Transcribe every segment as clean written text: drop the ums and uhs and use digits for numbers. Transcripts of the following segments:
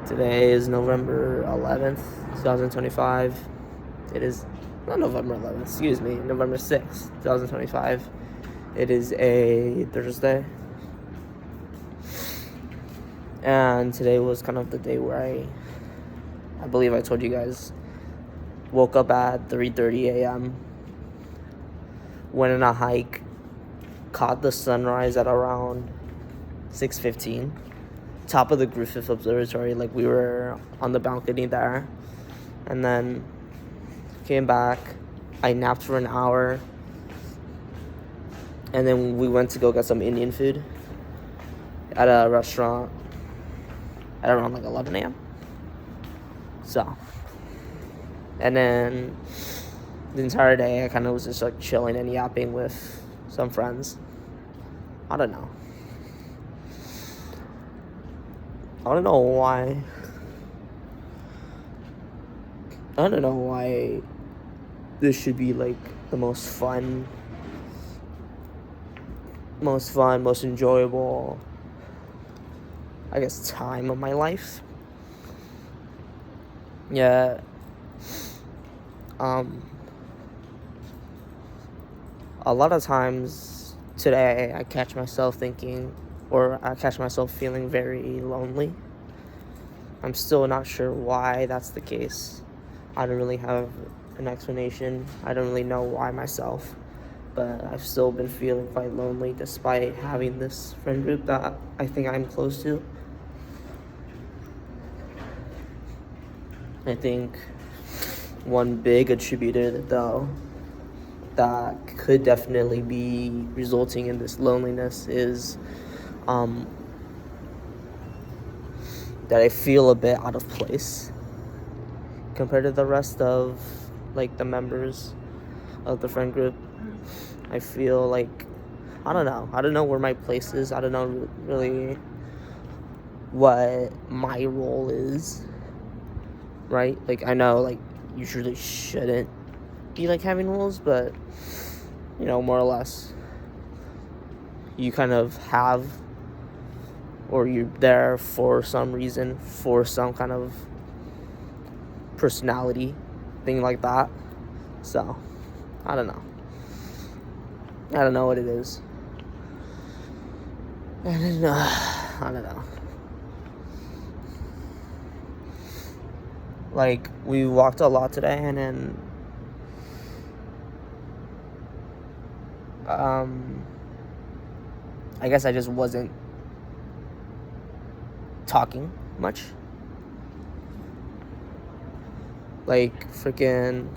Today is November 11th, 2025. It is not November 11th, excuse me, November 6th, 2025. It is a Thursday. And today was kind of the day where I believe I told you guys, woke up at 3:30 a.m., went on a hike, caught the sunrise at around 6:15. Top of the Griffith Observatory, like we were on the balcony there, and then came back. I napped for an hour, and then we went to go get some Indian food at a restaurant at around like 11 a.m. So, and then the entire day I kind of was just like chilling and yapping with some friends. I don't know why. I don't know why this should be like the most fun, most enjoyable, I guess, time of my life. Yeah. A lot of times today I catch myself feeling very lonely. I'm still not sure why that's the case. I don't really have an explanation. I don't really know why myself, but I've still been feeling quite lonely despite having this friend group that I think I'm close to. I think one big attributor, though, that could definitely be resulting in this loneliness is that I feel a bit out of place compared to the rest of like the members of the friend group. I feel like I don't know where my place is. I don't know really what my role is, right? Like I know like you usually shouldn't be like having roles, but you know, more or less you kind of have, or you're there for some reason, for some kind of personality thing like that. So I don't know what it is. I don't know. Like we walked a lot today, and then I guess I just wasn't talking much. Like freaking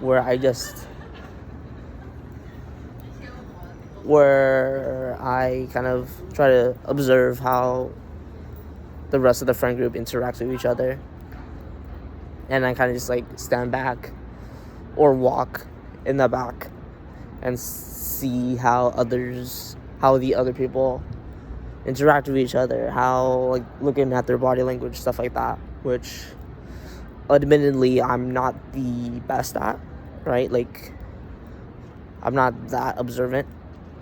where I kind of try to observe how the rest of the friend group interacts with each other, and I kind of just like stand back or walk in the back and see how the other people interact with each other, how like looking at their body language, stuff like that, which admittedly I'm not the best at, right? Like I'm not that observant.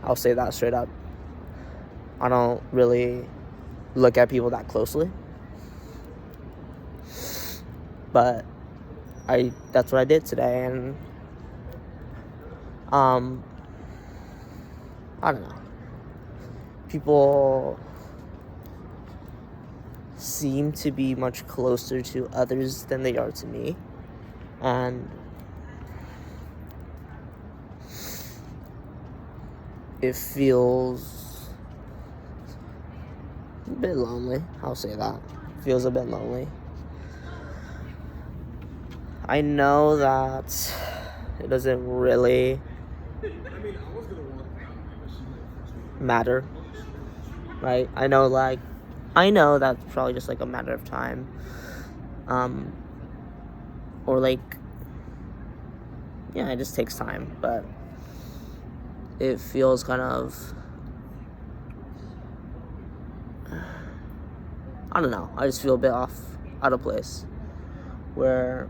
I'll say that straight up. I don't really look at people that closely, but that's what I did today, and I don't know. People seem to be much closer to others than they are to me, and it feels a bit lonely. I'll say that. It feels a bit lonely. I know that it doesn't really matter, right? I know that's probably just like a matter of time, or like, yeah, it just takes time, but it feels kind of, I don't know, I just feel a bit out of place, where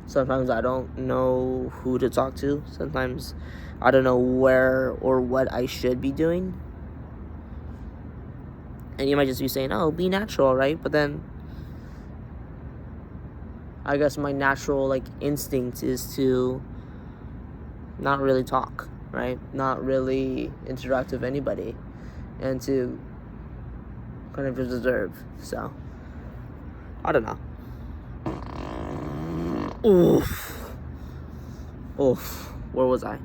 sometimes I don't know who to talk to. Sometimes I don't know where or what I should be doing. And you might just be saying, oh, be natural, right? But then I guess my natural like instinct is to not really talk, right? Not really interact with anybody, and to kind of just observe. So I don't know. Oof. Where was I?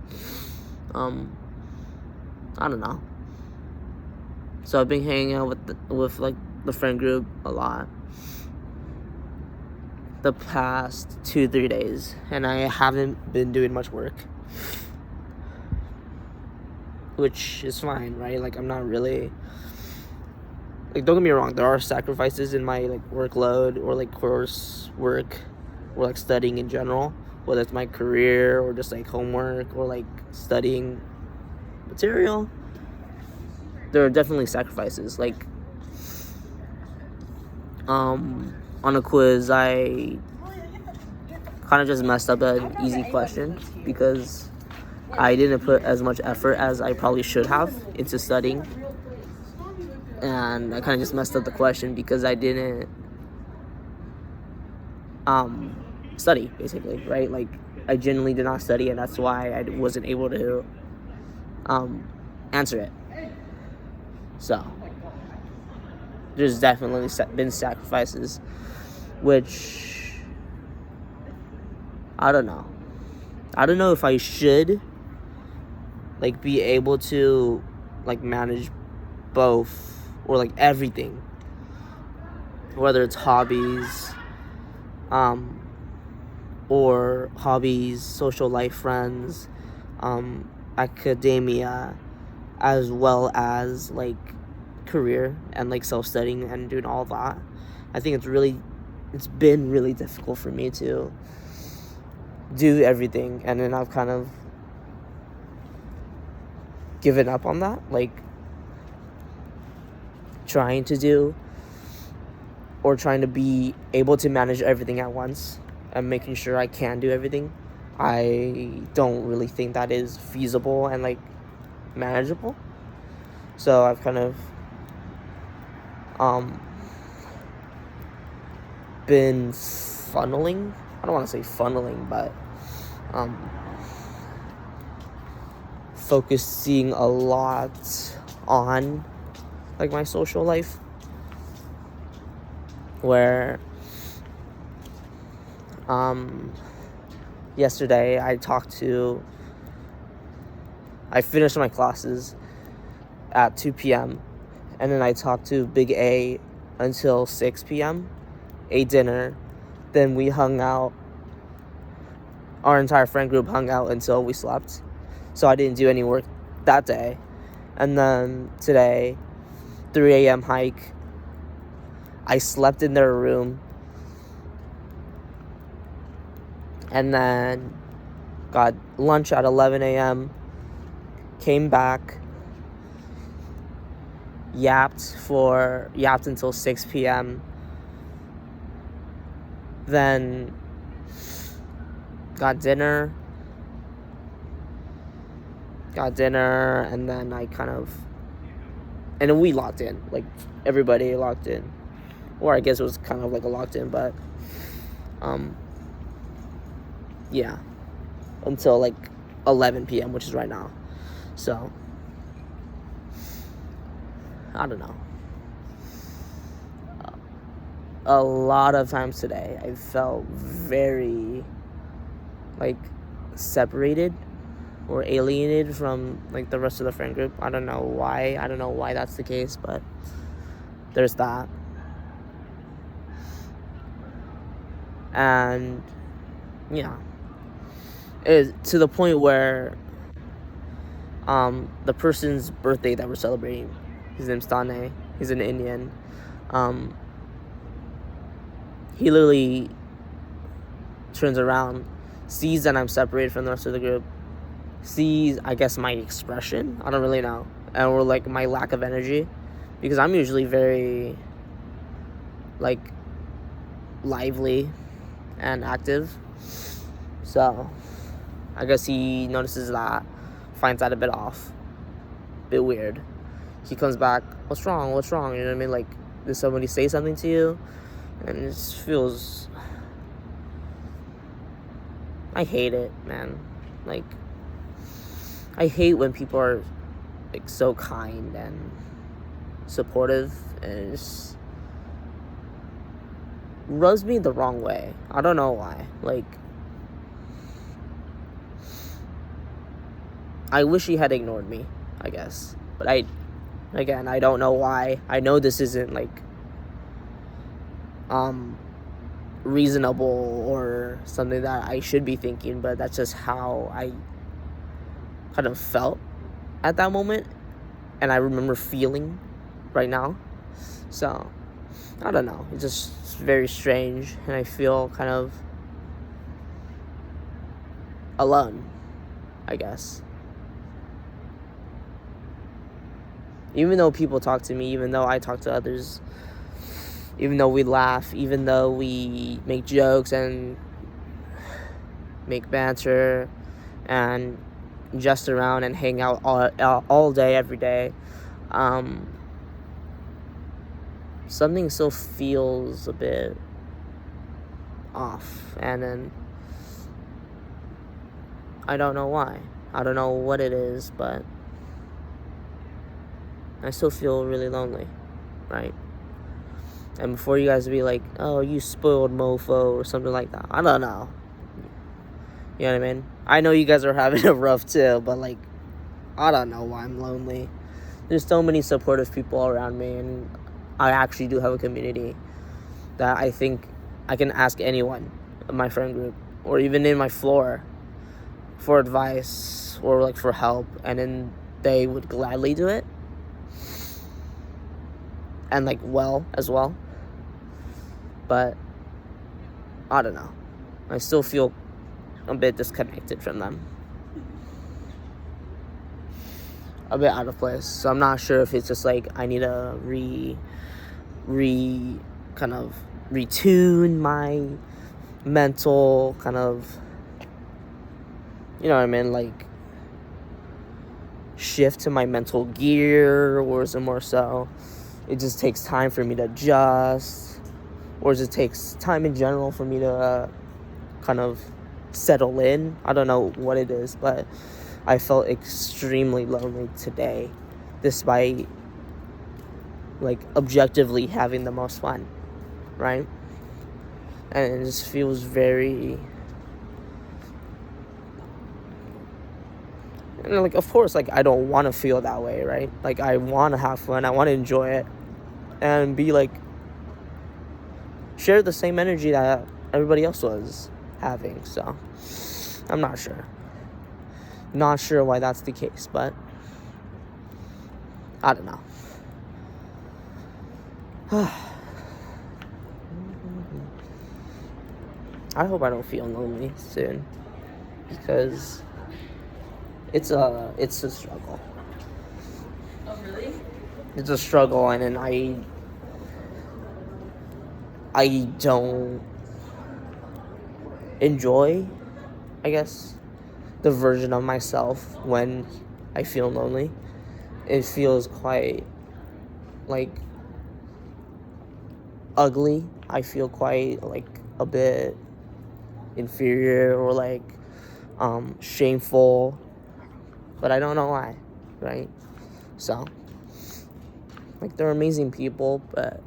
I don't know. So I've been hanging out with like the friend group a lot the past 2-3 days, and I haven't been doing much work, which is fine, right? Like, I'm not really, like, don't get me wrong, there are sacrifices in my like workload or like course work or like studying in general, whether it's my career or just like homework or like studying material. There are definitely sacrifices. Like, on a quiz, I kind of just messed up an easy question because I didn't put as much effort as I probably should have into studying. And I kind of just messed up the question because I didn't study, basically, right? Like, I genuinely did not study, and that's why I wasn't able to answer it. So there's definitely been sacrifices, which I don't know. I don't know if I should like be able to like manage both or like everything, whether it's hobbies, or hobbies, social life, friends, academia, as well as like career and like self-studying and doing all that. I think it's been really difficult for me to do everything, and then I've kind of given up on that, like trying to be able to manage everything at once and making sure I can do everything. I don't really think that is feasible and like manageable. So I've kind of been funneling. I don't want to say funneling, but focusing a lot on like my social life, where yesterday I finished my classes at 2 p.m. and then I talked to Big A until 6 p.m., ate dinner, then we hung out. Our entire friend group hung out until we slept. So I didn't do any work that day. And then today, 3 a.m. hike. I slept in their room. And then got lunch at 11 a.m. Came back. Yapped until 6 p.m. Then got dinner, and then and then we locked in, like everybody locked in, or I guess it was kind of like a locked in, but yeah, until like 11 p.m., which is right now. So I don't know. A lot of times today, I felt very, like, separated or alienated from, like, the rest of the friend group. I don't know why. I don't know why that's the case, but there's that. And, yeah. It's to the point where the person's birthday that we're celebrating, his name's Tane, he's an Indian, he literally turns around, sees that I'm separated from the rest of the group, sees, I guess, my expression, I don't really know, or like my lack of energy, because I'm usually very like lively and active. So I guess he notices that, finds that a bit off, a bit weird. he comes back, what's wrong, you know what I mean? Like, did somebody say something to you? And it just feels, I hate it, man. Like, I hate when people are like so kind and supportive, and it just rubs me the wrong way. I don't know why. Like, I wish he had ignored me, I guess. But I don't know why. I know this isn't like reasonable or something that I should be thinking, but that's just how I kind of felt at that moment, and I remember feeling right now. So I don't know, it's just very strange, and I feel kind of alone, I guess. Even though people talk to me, even though I talk to others, even though we laugh, even though we make jokes and make banter and jest around and hang out all day, every day, something still feels a bit off. And then I don't know why. I don't know what it is, but I still feel really lonely, right? And before you guys be like, oh, you spoiled mofo or something like that, I don't know. You know what I mean? I know you guys are having it rough too, but like, I don't know why I'm lonely. There's so many supportive people around me, and I actually do have a community that I think I can ask anyone in my friend group or even in my floor for advice or like for help, and then they would gladly do it. And like well as well. But I don't know. I still feel a bit disconnected from them. A bit out of place. So I'm not sure if it's just like I need to kind of retune my mental kind of, you know what I mean, like shift to my mental gear, or is it more so it just takes time for me to adjust, or does it takes time in general for me to kind of settle in? I don't know what it is, but I felt extremely lonely today, despite like objectively having the most fun, right? And it just feels very, and like, of course, like I don't want to feel that way, right? Like I want to have fun, I want to enjoy it, and be like, share the same energy that everybody else was having. So I'm not sure why that's the case, but I don't know. I hope I don't feel lonely soon, because it's a struggle. Oh, really? It's a struggle, and then I don't enjoy, I guess, the version of myself when I feel lonely. It feels quite like ugly. I feel quite like a bit inferior, or like shameful, but I don't know why, right? So like, they're amazing people, but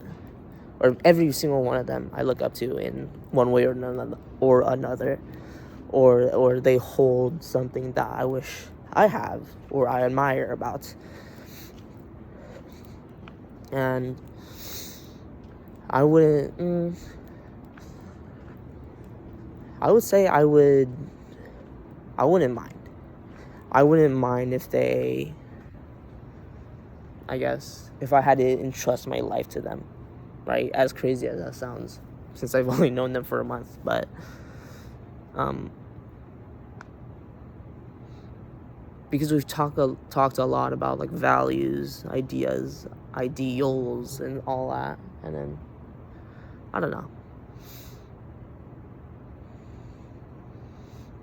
or every single one of them I look up to in one way or another, or they hold something that I wish I have or I admire about. And I wouldn't I would say I wouldn't mind. I wouldn't mind if they, I guess, if I had to entrust my life to them, right? As crazy as that sounds, since I've only known them for a month, but because we've talked a lot about like values, ideas, ideals, and all that, and then I don't know.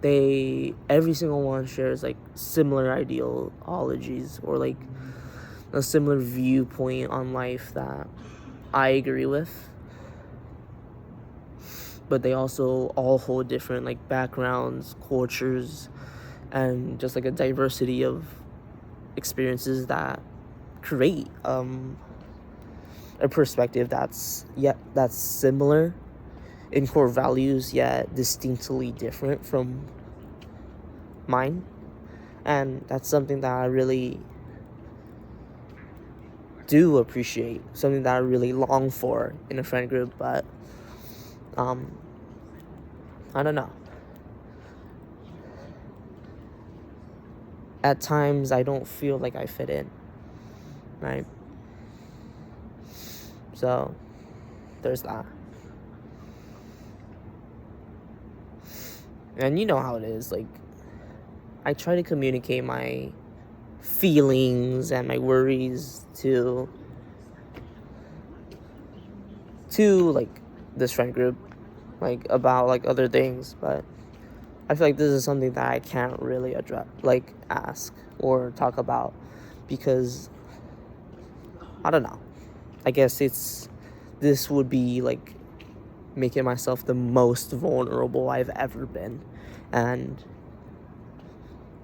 Every single one shares like similar ideologies, or like a similar viewpoint on life that I agree with, but they also all hold different like backgrounds, cultures, and just like a diversity of experiences that create a perspective that's similar in core values yet distinctly different from mine. And that's something that I really do appreciate, something that I really long for in a friend group. But I don't know, at times I don't feel like I fit in, right? So there's that. And you know how it is, like, I try to communicate my feelings and my worries to like this friend group, like about like other things, but I feel like this is something that I can't really address, like ask or talk about, because I don't know, I guess this would be like making myself the most vulnerable I've ever been. And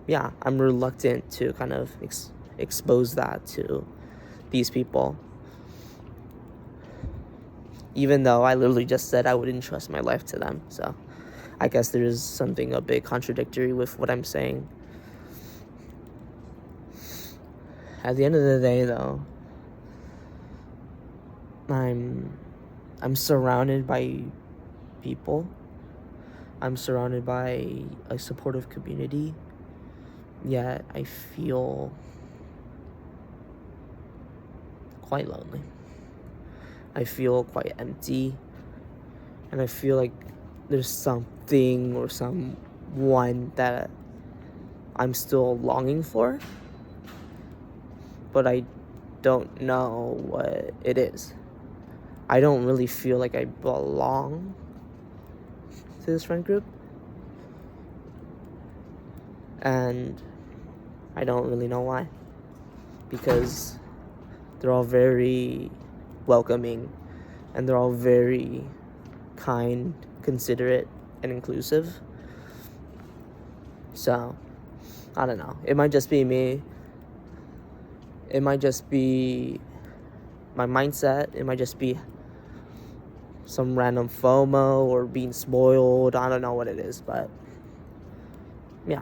yeah, I'm reluctant to kind of expose that to these people, even though I literally just said I wouldn't trust my life to them. So I guess there is something a bit contradictory with what I'm saying. At the end of the day, though, I'm surrounded by people. I'm surrounded by a supportive community. Yet I feel quite lonely. I feel quite empty. And I feel like there's something or someone that I'm still longing for, but I don't know what it is. I don't really feel like I belong to this friend group. And I don't really know why. Because they're all very welcoming, and they're all very kind, considerate, and inclusive. So, I don't know. It might just be me. It might just be my mindset. It might just be some random FOMO or being spoiled. I don't know what it is, but yeah.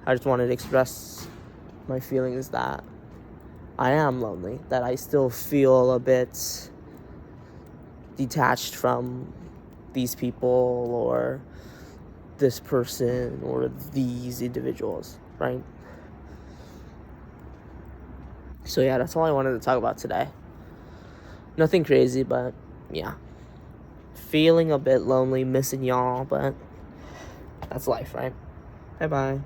I just wanted to express my feelings that I am lonely, that I still feel a bit detached from these people or this person or these individuals, right? So yeah, that's all I wanted to talk about today. Nothing crazy, but yeah. Feeling a bit lonely, missing y'all, but that's life, right? Bye-bye.